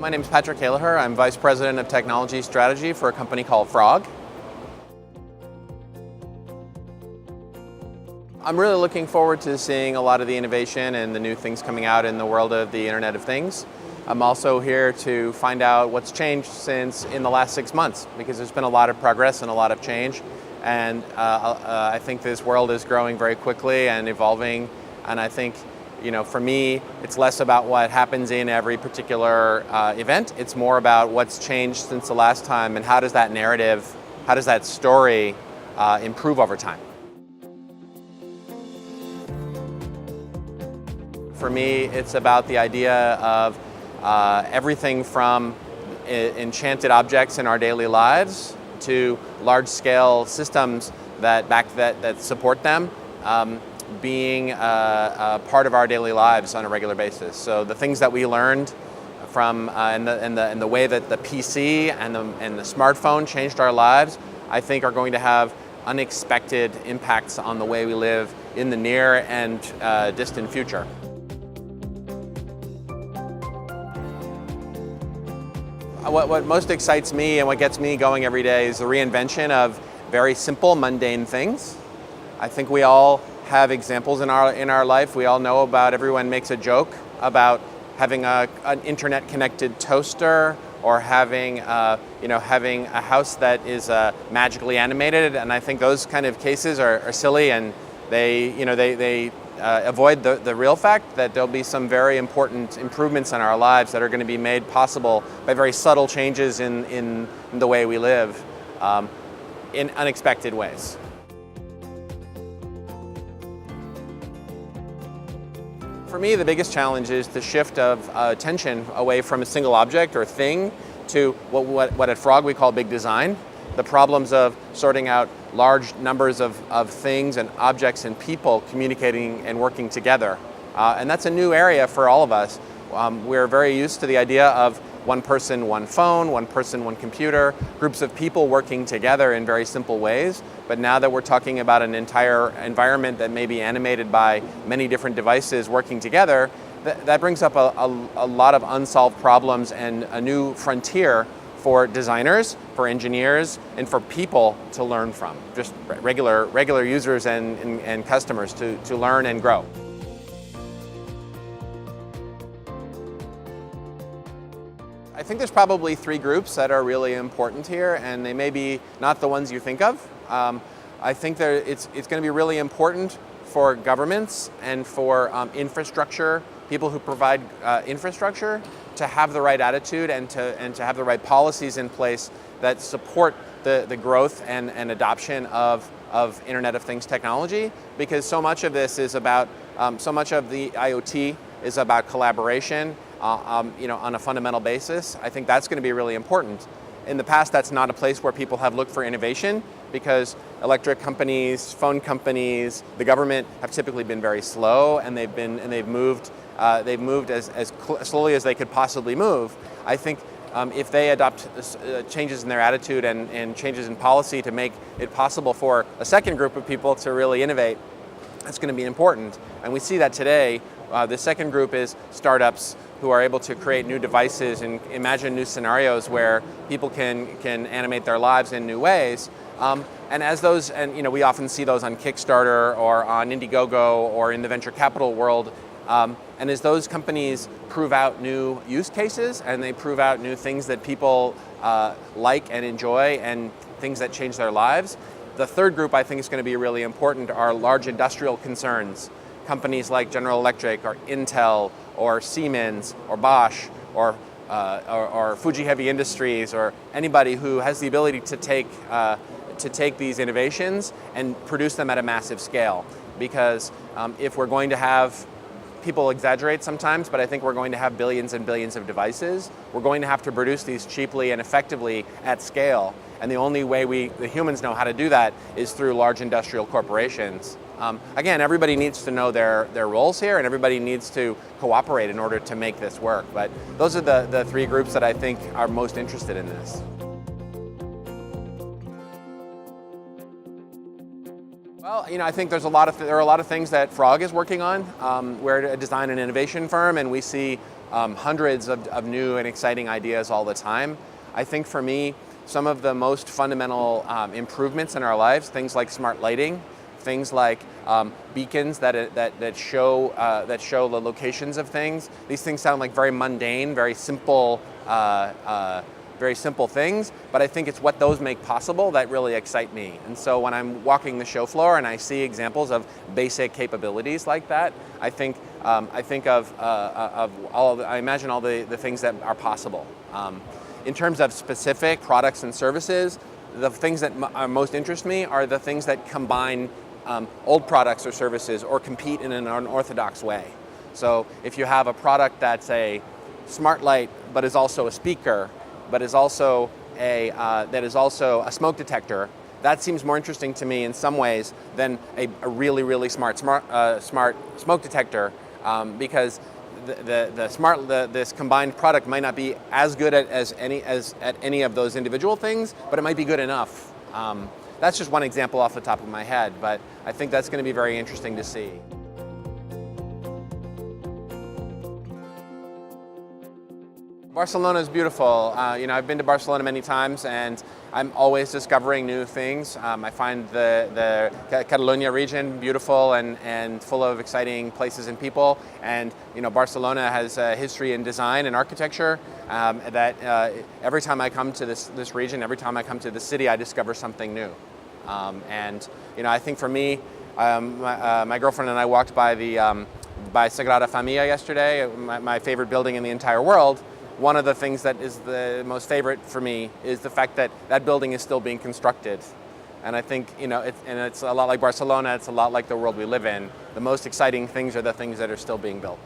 My name is Patrick Kalaher. I'm Vice President of Technology Strategy for a company called Frog. I'm really looking forward to seeing a lot of the innovation and the new things coming out in the world of the Internet of Things. I'm also here to find out what's changed since in the last 6 months, because there's been a lot of progress and a lot of change. And I think this world is growing very quickly and evolving. And I think, for me, it's less about what happens in every particular event. It's more about what's changed since the last time and how does that narrative, how does that story improve over time. For me, it's about the idea of everything from enchanted objects in our daily lives to large-scale systems that support them. Being a part of our daily lives on a regular basis. So the things that we learned from and the way that the PC and the smartphone changed our lives, I think are going to have unexpected impacts on the way we live in the near and distant future. What most excites me and what gets me going every day is the reinvention of very simple, mundane things. I think we all have examples in our life. We all know about, everyone makes a joke about having an internet connected toaster or having having a house that is magically animated, and I think those kind of cases are silly, and they avoid the real fact that there'll be some very important improvements in our lives that are going to be made possible by very subtle changes in the way we live in unexpected ways. For me, the biggest challenge is the shift of attention away from a single object or thing to what at Frog we call big design. The problems of sorting out large numbers of things and objects and people communicating and working together. And that's a new area for all of us. We're very used to the idea of one person, one phone, one person, one computer, groups of people working together in very simple ways. But now that we're talking about an entire environment that may be animated by many different devices working together, that brings up a lot of unsolved problems and a new frontier for designers, for engineers, and for people to learn from, just regular users and customers to learn and grow. I think there's probably 3 groups that are really important here, and they may be not the ones you think of. I think it's going to be really important for governments and for infrastructure, people who provide infrastructure, to have the right attitude and to have the right policies in place that support the growth and adoption of Internet of Things technology, because so much of this is about, so much of the IoT is about collaboration on a fundamental basis. I think that's going to be really important. In the past, that's not a place where people have looked for innovation, because electric companies, phone companies, the government have typically been very slow, and they've moved as slowly as they could possibly move. I think if they adopt changes in their attitude and changes in policy to make it possible for a second group of people to really innovate, that's going to be important. And we see that today. The second group is startups who are able to create new devices and imagine new scenarios where people can animate their lives in new ways. And as those, we often see those on Kickstarter or on Indiegogo or in the venture capital world. And as those companies prove out new use cases and they prove out new things that people like and enjoy and things that change their lives, the third group I think is going to be really important are large industrial concerns. Companies like General Electric or Intel or Siemens or Bosch or Fuji Heavy Industries, or anybody who has the ability to take these innovations and produce them at a massive scale. Because if we're going to have, people exaggerate sometimes, but I think we're going to have billions and billions of devices, we're going to have to produce these cheaply and effectively at scale. And the only way the humans know how to do that is through large industrial corporations. Again, everybody needs to know their roles here, and everybody needs to cooperate in order to make this work. But those are the 3 groups that I think are most interested in this. Well, I think there are a lot of things that Frog is working on. We're a design and innovation firm, and we see hundreds of new and exciting ideas all the time. I think for me, some of the most fundamental improvements in our lives, things like smart lighting, things like beacons that show the locations of things. These things sound like very mundane, very simple things, but I think it's what those make possible that really excite me. And so when I'm walking the show floor and I see examples of basic capabilities like that, I imagine all the things that are possible. In terms of specific products and services, the things that most interest me are the things that combine old products or services or compete in an unorthodox way. So if you have a product that's a smart light but is also a speaker, but is also a smoke detector, that seems more interesting to me in some ways than a really smart smoke detector, because this combined product might not be as good at any of those individual things, but it might be good enough. That's just one example off the top of my head, but I think that's going to be very interesting to see. Barcelona is beautiful. I've been to Barcelona many times, and I'm always discovering new things. I find the Catalonia region beautiful and full of exciting places and people. And Barcelona has a history in design and architecture that every time I come to this region, every time I come to the city, I discover something new. I think for me, my girlfriend and I walked by by Sagrada Familia yesterday, my favorite building in the entire world. One of the things that is the most favorite for me is the fact that that building is still being constructed. And I think, it's a lot like Barcelona, it's a lot like the world we live in. The most exciting things are the things that are still being built.